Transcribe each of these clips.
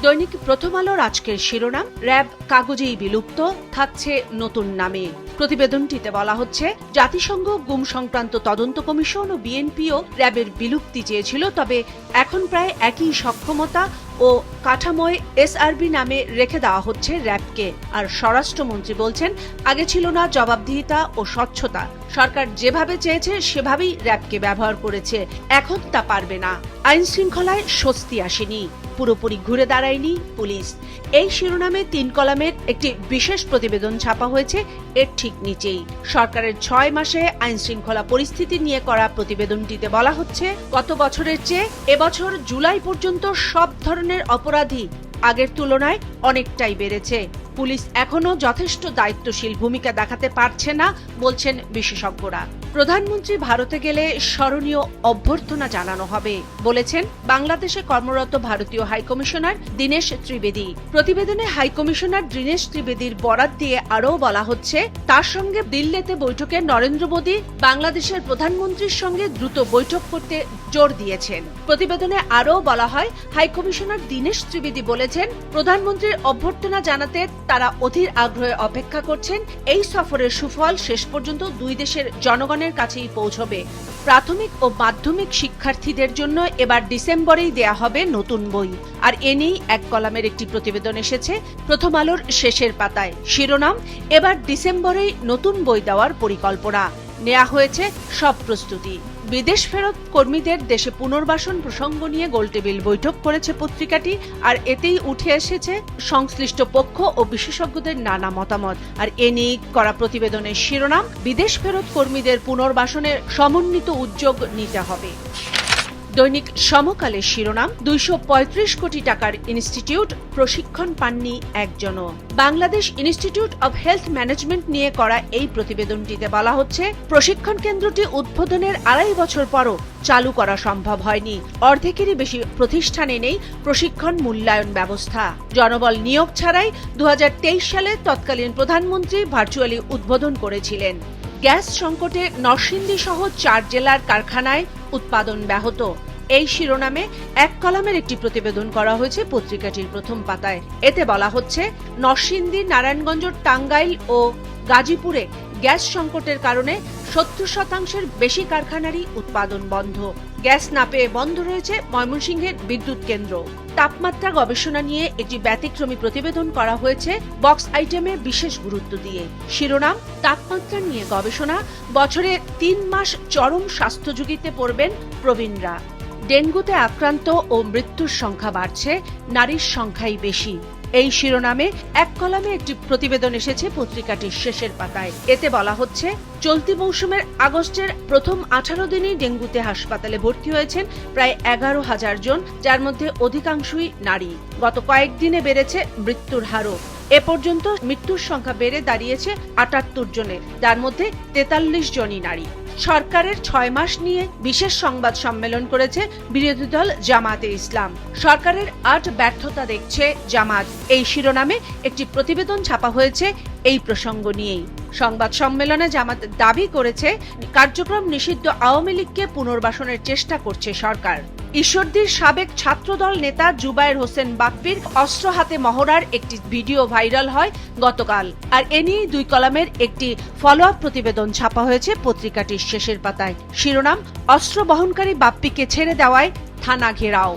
দৈনিক প্রথম আলোর আজকের শিরোনাম, র্যাব কাগজেই বিলুপ্ত, থাকছে নতুন নামে। প্রতিবেদনটিতে বলা হচ্ছে, জাতিসংঘ গুম সংক্রান্ত তদন্ত কমিশন ও বিএনপিও র্যাবের বিলুপ্তি চেয়েছিল, তবে এখন প্রায় একই সক্ষমতা ও কাঠামোয় এসআরবি নামে রেখে দেওয়া হচ্ছে র্যাবকে। আর স্বরাষ্ট্রমন্ত্রী বলছেন, আগে ছিল না জবাবদিহিতা ও স্বচ্ছতা, সরকার যেভাবে চেয়েছে সেভাবেই র্যাবকে ব্যবহার করেছে, এখন তা পারবে না। আইন শৃঙ্খলায় স্বস্তি আসেনি, পুরোপুরি ঘুরে দাঁড়ায়নি পুলিশ। এই শিরোনামে 3 কলামের একটি বিশেষ প্রতিবেদন ছাপা হয়েছে এর ঠিক নিচেই। সরকারের 6 মাসে আইন শৃঙ্খলা পরিস্থিতি নিয়ে করা প্রতিবেদনটিতে বলা হচ্ছে, গত বছরের চেয়ে এবছর জুলাই পর্যন্ত সব ধরনের অপরাধী আগের তুলনায় অনেকটাই বেড়েছে। পুলিশ এখনো যথেষ্ট দায়িত্বশীল ভূমিকা দেখাতে পারছে না বলছেন বিশেষজ্ঞরা। প্রধানমন্ত্রী ভারতে গেলে স্মরণীয় অভ্যর্থনা জানানো হবে বলেছেন বাংলাদেশে কর্মরত ভারতীয় হাইকমিশনার দীনেশ ত্রিবেদী। প্রতিবেদনে হাইকমিশনার দীনেশ ত্রিবেদীর বরাত দিয়ে আরও বলা হচ্ছে, তার সঙ্গে দিল্লিতে বৈঠকে নরেন্দ্র মোদী বাংলাদেশের প্রধানমন্ত্রীর সঙ্গে দ্রুত বৈঠক করতে জোর দিয়েছেন। প্রতিবেদনে আরও বলা হয়, হাইকমিশনার দীনেশ ত্রিবেদী বলেছেন, প্রধানমন্ত্রীর অভ্যর্থনা জানাতে তারা অধীর আগ্রহে অপেক্ষা করছেন। এই সফরের সুফল শেষ পর্যন্ত দুই দেশের জনগণের কাছেই পৌঁছবে। প্রাথমিক ও মাধ্যমিক শিক্ষার্থীদের জন্য এবার ডিসেম্বরেই দেয়া হবে নতুন বই। আর এ নিয়েই 1 কলামের একটি প্রতিবেদন এসেছে প্রথম আলোর শেষের পাতায়। শিরোনাম, এবার ডিসেম্বরেই নতুন বই দেওয়ার পরিকল্পনা, নেওয়া হয়েছে সব প্রস্তুতি। বিদেশ ফেরত কর্মীদের দেশে পুনর্বাসন প্রসঙ্গ নিয়ে গোলটেবিল বৈঠক করেছে পত্রিকাটি। আর এতেই উঠে এসেছে সংশ্লিষ্ট পক্ষ ও বিশেষজ্ঞদের নানা মতামত। আর এ নিয়ে করা প্রতিবেদনের শিরোনাম, বিদেশ ফেরত কর্মীদের পুনর্বাসনের সমন্বিত উদ্যোগ নিতে হবে। দৈনিক সমকালের শিরোনাম, 235 কোটি টাকার ইনস্টিটিউট, প্রশিক্ষণ পাননি একজনও। Bangladesh institute of health management নিয়ে করা এই প্রতিবেদনটিতে বলা হচ্ছে, প্রশিক্ষণ কেন্দ্রটি উদ্বোধনের 2.5 বছর পরও চালু করা সম্ভব হয়নি। অর্ধেকেরই বেশি প্রতিষ্ঠানে নেই প্রশিক্ষণ মূল্যায়ন ব্যবস্থা। জনবল নিয়োগ ছাড়াই 2023 সালে তৎকালীন প্রধানমন্ত্রী ভার্চুয়ালি উদ্বোধন করেছিলেন। গ্যাস সংকটে নরসিংদী সহ 4 জেলার কারখানায় উৎপাদন ব্যাহত। এই শিরোনামে 1 কলামের একটি প্রতিবেদন করা হয়েছে পত্রিকাটির প্রথম পাতায়। এতে বলা হচ্ছে, নরসিংদী, নারায়ণগঞ্জ, টাঙ্গাইল ও গাজীপুরে গ্যাস সংকটের কারণে 70% বেশি কারখানারই উৎপাদন বন্ধ। গ্যাস না পেয়ে বন্ধ রয়েছে ময়মনসিংহের বিদ্যুৎ কেন্দ্র। তাপমাত্রা গবেষণা নিয়ে একটি ব্যতিক্রমী প্রতিবেদন করা হয়েছে বক্স আইটেমে বিশেষ গুরুত্ব দিয়ে। শিরোনাম, তাপমাত্রা নিয়ে গবেষণা, বছরে 3 মাস চরম স্বাস্থ্য ঝুঁকিতে পড়বেন প্রবীণরা। ডেঙ্গুতে আক্রান্ত ও মৃত্যুর সংখ্যা বাড়ছে, নারীর সংখ্যাই বেশি। এই শিরোনামে 1 কলামে একটি প্রতিবেদন এসেছে পত্রিকাটির শেষের পাতায়। এতে বলা হচ্ছে, চলতি মৌসুমের আগস্টের প্রথম 18 দিনেই ডেঙ্গুতে হাসপাতালে ভর্তি হয়েছেন প্রায় 11,000 জন, যার মধ্যে অধিকাংশই নারী। গত কয়েকদিনে বেড়েছে মৃত্যুর হারও। এ পর্যন্ত মৃত্যুর সংখ্যা বেড়ে দাঁড়িয়েছে 78 জনের, যার মধ্যে 43 জনই নারী। সরকারের 6 মাস নিয়ে বিশেষ সংবাদ সম্মেলন করেছে বিরোধী দল জামায়াতে ইসলাম। সরকারের 8 ব্যর্থতা দেখছে জামাত। এই শিরোনামে একটি প্রতিবেদন ছাপা হয়েছে এই প্রসঙ্গ নিয়েই। সংবাদ সম্মেলনে জামাত দাবি করেছে, কার্যক্রম নিষিদ্ধ আওয়ামী লীগকে পুনর্বাসনের চেষ্টা করছে সরকার। ঈশ্বরদীর সাবেক ছাত্রদল নেতা জুবায়ের হোসেন বাপ্পির অস্ত্র হাতে মহড়ার একটি ভিডিও ভাইরাল হয় গতকাল। আর এ নিয়ে 2 কলামের একটি ফলো আপ প্রতিবেদন ছাপা হয়েছে পত্রিকাটির শেষের পাতায়। শিরোনাম, অস্ত্র বহনকারী বাপ্পিকে ছেড়ে দেওয়ায় থানা ঘেরাও।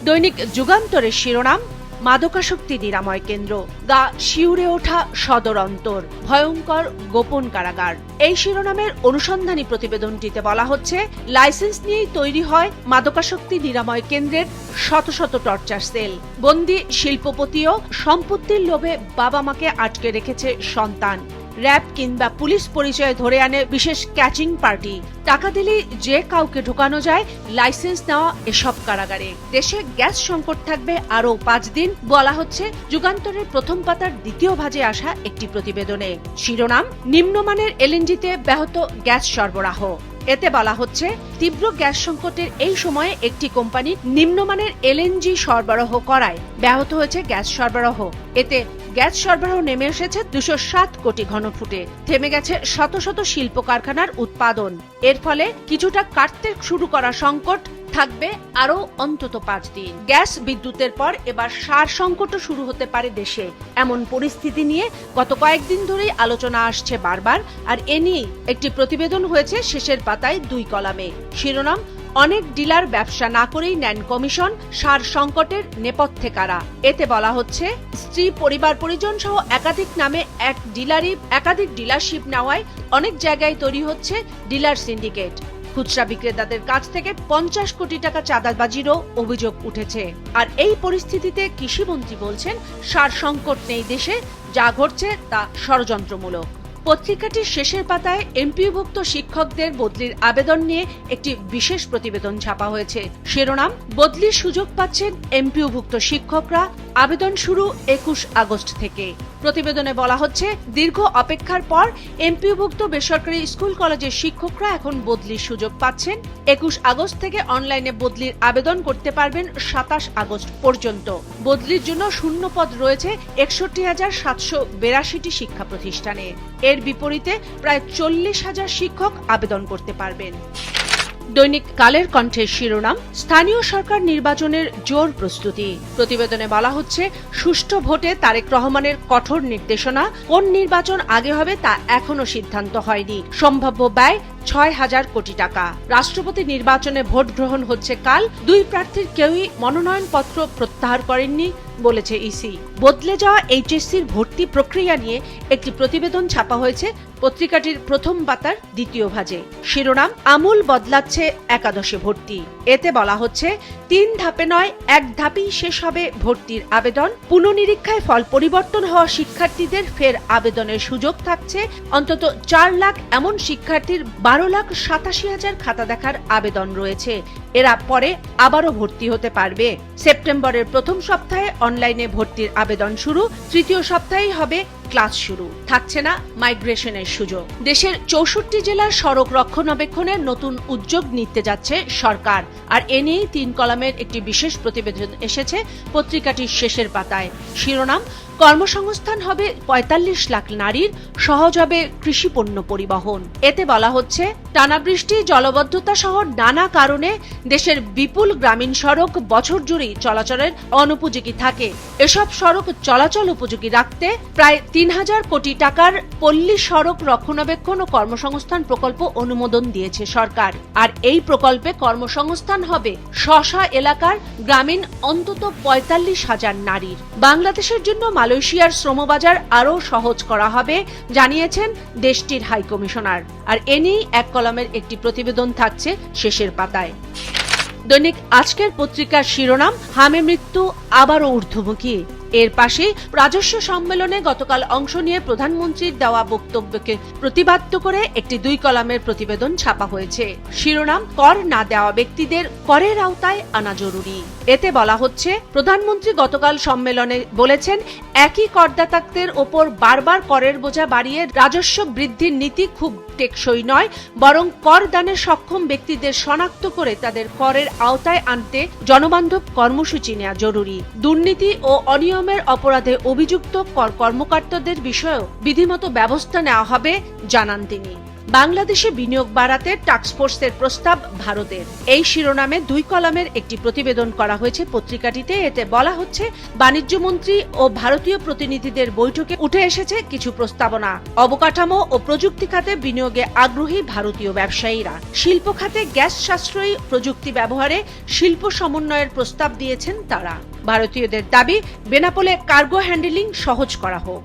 দৈনিক যুগান্তরের শিরোনাম, মাদকাসক্তি নিরাময় কেন্দ্র, গা শিউরে ওঠা সদর অন্তর, ভয়ঙ্কর গোপন কারাগার। এই শিরোনামের অনুসন্ধানী প্রতিবেদনটিতে বলা হচ্ছে, লাইসেন্স নিয়েই তৈরি হয় মাদকাসক্তি নিরাময় কেন্দ্রের শত শত টর্চার সেল। বন্দী শিল্পপতিও সম্পত্তির লোভে বাবা মাকে আটকে রেখেছে সন্তান। র্যাব কিংবা পুলিশ পরিচয়ে ধরে আনে বিশেষ ক্যাচিং পার্টি। টাকা দিলেই যে কাউকে ঢোকানো যায় লাইসেন্স নেওয়া এসব কারাগারে। দেশে গ্যাস সংকট থাকবে আরও 5 দিন বলা হচ্ছে যুগান্তরের প্রথম পাতার দ্বিতীয় ভাজে আসা একটি প্রতিবেদনে। শিরোনাম, নিম্নমানের এলএনজিতে ব্যাহত গ্যাস সরবরাহ। এতে বলা হচ্ছে, তীব্র গ্যাস সংকটের এই সময়ে একটি কোম্পানি নিম্নমানের এলএনজি সরবরাহ করায় ব্যাহত হয়েছে গ্যাস সরবরাহ। এতে গ্যাস সরবরাহ নেমে এসেছে 207 কোটি ঘনফুটে। থেমে গেছে শত শত শিল্প কারখানার উৎপাদন। এর ফলে কিছুটা কাটতে শুরু করা সংকট থাকবে আরো অন্তত 5 দিন। গ্যাস বিদ্যুতের পর এবার সার সংকটও শুরু হতে পারে দেশে। এমন পরিস্থিতি নিয়ে গত কয়েকদিন ধরেই আলোচনা আসছে বারবার। আর এ নিয়ে একটি প্রতিবেদন হয়েছে শেষের পাতায় 2 কলামে। শিরোনাম, অনেক ডিলার ব্যবসা না করেই নেন কমিশন, সার সংকটের নেপথ্যে কারা। এতে বলা হচ্ছে, স্ত্রী, পরিবার পরিজন সহ একাধিক নামে এক ডিলারই একাধিক ডিলারশিপ নেওয়ায় অনেক জায়গায় তৈরি হচ্ছে ডিলার সিন্ডিকেট। খুচরা বিক্রেতাদের কাছ থেকে 50 কোটি টাকা চাঁদাবাজিরও অভিযোগ উঠেছে। আর এই পরিস্থিতিতে কৃষিমন্ত্রী বলছেন, সার সংকট নেই দেশে, যা ঘটছে তা ষড়যন্ত্রমূলক। পত্রিকাটির শেষের পাতায় এমপিওভুক্ত শিক্ষকদের বদলির আবেদন নিয়ে একটি বিশেষ প্রতিবেদন ছাপা হয়েছে। শিরোনাম, বদলির সুযোগ পাচ্ছেন এমপিওভুক্ত শিক্ষকরা, আবেদন শুরু 21 আগস্ট থেকে। প্রতিবেদনে বলা হচ্ছে, দীর্ঘ অপেক্ষার পর এমপিওভুক্ত বেসরকারি স্কুল কলেজের শিক্ষকরা এখন বদলির সুযোগ পাচ্ছেন। 21 আগস্ট থেকে অনলাইনে বদলির আবেদন করতে পারবেন 27 আগস্ট পর্যন্ত। বদলির জন্য শূন্য পদ রয়েছে 61,782টি শিক্ষা প্রতিষ্ঠানে। এর বিপরীতে প্রায় 40,000 শিক্ষক আবেদন করতে পারবেন। দৈনিক কালের কণ্ঠের শিরোনাম, স্থানীয় সরকার নির্বাচনের জোর প্রস্তুতি। প্রতিবেদনে বলা হচ্ছে, সুষ্ঠু ভোটে তারেক রহমানের কঠোর নির্দেশনা, কোন নির্বাচন আগে হবে তা এখনো সিদ্ধান্ত হয়নি। সম্ভাব্য ব্যয় 6,000 কোটি টাকা। রাষ্ট্রপতি নির্বাচনে ভোট গ্রহণ হচ্ছে কাল। 2 প্রার্থীর কেউই মনোনয়নপত্র প্রত্যাহার করেননি বলেছে ইসি। বদলে যাওয়া এইচএসসির ভর্তি প্রক্রিয়া নিয়ে একটি প্রতিবেদন ছাপা হয়েছে পত্রিকাটির প্রথম পাতার 2য় ভাজে। শিরোনাম, আমূল বদলাচ্ছে একাদশে ভর্তি। এতে বলা হচ্ছে, 3 ধাপে নয়, 1 ধাপেই শেষ হবে ভর্তির আবেদন। পুনঃনিরীক্ষায় ফল পরিবর্তন হওয়া শিক্ষার্থীদের ফের আবেদনের সুযোগ থাকছে। অন্তত 4 লাখ এমন শিক্ষার্থীর 12,87,000 খাতা দেখার আবেদন রয়েছে। এরা পরে আবারও ভর্তি হতে পারবে। সেপ্টেম্বরের প্রথম সপ্তাহে অনলাইনে ভর্তির আবেদন শুরু, 3য় সপ্তাহেই হবে ক্লাস শুরু। থাকছে না মাইগ্রেশনের সুযোগ। দেশের 64 জেলার সড়ক রক্ষণাবেক্ষণের নতুন উদ্যোগ নিতে যাচ্ছে সরকার। আর এ নিয়েই 3 কলামের একটি বিশেষ প্রতিবেদন এসেছে পত্রিকাটির শেষের পাতায়। শিরোনাম, কর্মসংস্থান হবে 45 লাখ নারীর, সহজ হবে কৃষি পণ্য পরিবহন। এতে বলা হচ্ছে, টানা বৃষ্টি, জলবদ্ধতা সহ নানা কারণে দেশের বিপুল গ্রামীণ সড়ক বছর জুড়েই চলাচলের অনুপযোগী থাকে। এসব সড়ক চলাচল উপযোগী রাখতে প্রায় 3,000 কোটি টাকার পল্লী সড়ক রক্ষণাবেক্ষণ ও কর্মসংস্থান প্রকল্প অনুমোদন দিয়েছে সরকার। আর এই প্রকল্পে কর্মসংস্থান হবে স্ব এলাকার গ্রামীণ অন্তত 45,000 নারীর। বাংলাদেশের জন্য মালয়েশিয়ার শ্রমবাজার আরও সহজ করা হবে জানিয়েছেন দেশটির হাই কমিশনার। আর এ নিয়েই 1 কলামের একটি প্রতিবেদন থাকছে শেষের পাতায়। দৈনিক আজকের পত্রিকার শিরোনাম, হামে মৃত্যু আবারও ঊর্ধ্বমুখী। এর পাশে রাজস্ব সম্মেলনে গতকাল অংশ নিয়ে প্রধানমন্ত্রীর দেওয়া বক্তব্যকে প্রতিবাদ করে একটি 2 কলামের প্রতিবেদন ছাপা হয়েছে। শিরোনাম, কর না দেওয়া ব্যক্তিদের করের আওতায় আনা জরুরি। এতে বলা হচ্ছে, প্রধানমন্ত্রী গতকাল সম্মেলনে বলেছেন, একই করদাতাদের ওপর বারবার করের বোঝা বাড়িয়ে রাজস্ব বৃদ্ধির নীতি খুব টেকসই নয়, বরং কর দানে সক্ষম ব্যক্তিদের শনাক্ত করে তাদের করের আওতায় আনতে জনবান্ধব কর্মসূচি নেওয়া জরুরি। দুর্নীতি ও অনিয়মের অপরাধে অভিযুক্ত কর কর্মকর্তাদের বিষয়েও বিধিমতো ব্যবস্থা নেওয়া হবে জানান তিনি। বাংলাদেশে বিনিয়োগ বাড়াতে টাস্কফোর্সের প্রস্তাব ভারতের। এই শিরোনামে 2 কলামের একটি প্রতিবেদন করা হয়েছে পত্রিকাটিতে। এতে বলা হচ্ছে, বাণিজ্য মন্ত্রী ও ভারতীয় প্রতিনিধিদের বৈঠকে উঠে এসেছে কিছু প্রস্তাবনা। অবকাঠামো ও প্রযুক্তি খাতে বিনিয়োগে আগ্রহী ভারতীয় ব্যবসায়ীরা। শিল্প খাতে গ্যাস সাশ্রয়ী প্রযুক্তি ব্যবহারে শিল্প সমন্বয়ের প্রস্তাব দিয়েছেন তারা। ভারতীয়দের দাবি, বেনাপোলে কার্গো হ্যান্ডেলিং সহজ করা হোক।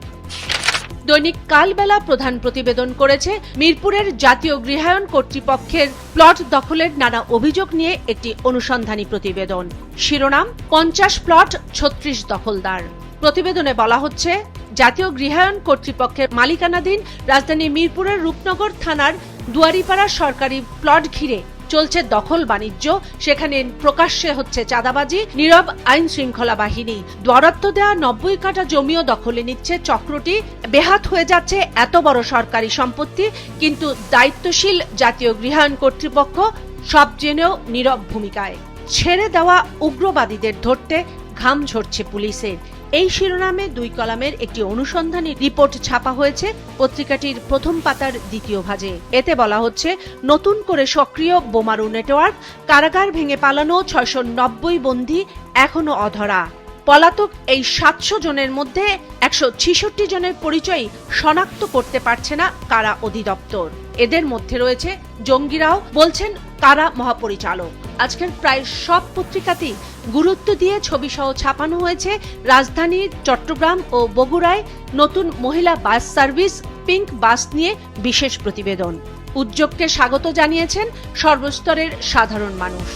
দৈনিক কালবেলা প্রধান প্রতিবেদন করেছে মিরপুরের জাতীয় গৃহায়ণ কর্তৃপক্ষের প্লট দখলের নানা অভিযোগ নিয়ে একটি অনুসন্ধানী প্রতিবেদন। শিরোনাম, 50 প্লট 36 দখলদার। প্রতিবেদনে বলা হচ্ছে, জাতীয় গৃহায়ণ কর্তৃপক্ষের মালিকানাধীন রাজধানী মিরপুরের রূপনগর থানার দুয়ারিপাড়া সরকারি প্লট ঘিরে চলছে দখল বাণিজ্য। সেখানে প্রকাশ্যে হচ্ছে চাঁদাবাজি। নীরব আইন শৃঙ্খলা বাহিনী। বরাদ্দ দেওয়া 90 কাঠা জমিও দখলে নিচ্ছে চক্রটি। বেহাত হয়ে যাচ্ছে এত বড় সরকারি সম্পত্তি, কিন্তু দায়িত্বশীল জাতীয় গৃহায়ণ কর্তৃপক্ষ সব জেনেও নীরব ভূমিকায়। ছেড়ে দেওয়া উগ্রবাদীদের ধরতে ঘাম ঝরছে পুলিশের। এই শিরোনামে 2 কলামের একটি অনুসন্ধানী রিপোর্ট ছাপা হয়েছে পত্রিকাটির প্রথম পাতার দ্বিতীয় ভাজে। এতে বলা হচ্ছে, নতুন করে সক্রিয় বোমারু নেটওয়ার্ক, কারাগার ভেঙে পালানো 690 বন্দী এখনো অধরা। পলাতক এই 700 জনের মধ্যে 166 জনের পরিচয় শনাক্ত করতে পারছে না কারা অধিদপ্তর। এদের মধ্যে রয়েছে জঙ্গিরাও, বলছেন কারা মহাপরিচালক। আজকের প্রায় সব পত্রিকাতেই গুরুত্ব দিয়ে ছবিসহ ছাপানো হয়েছে রাজধানীর চট্টগ্রাম ও বগুড়ায় নতুন মহিলা বাস সার্ভিস পিঙ্ক বাস নিয়ে বিশেষ প্রতিবেদন। উদ্যোগকে স্বাগত জানিয়েছেন সর্বস্তরের সাধারণ মানুষ।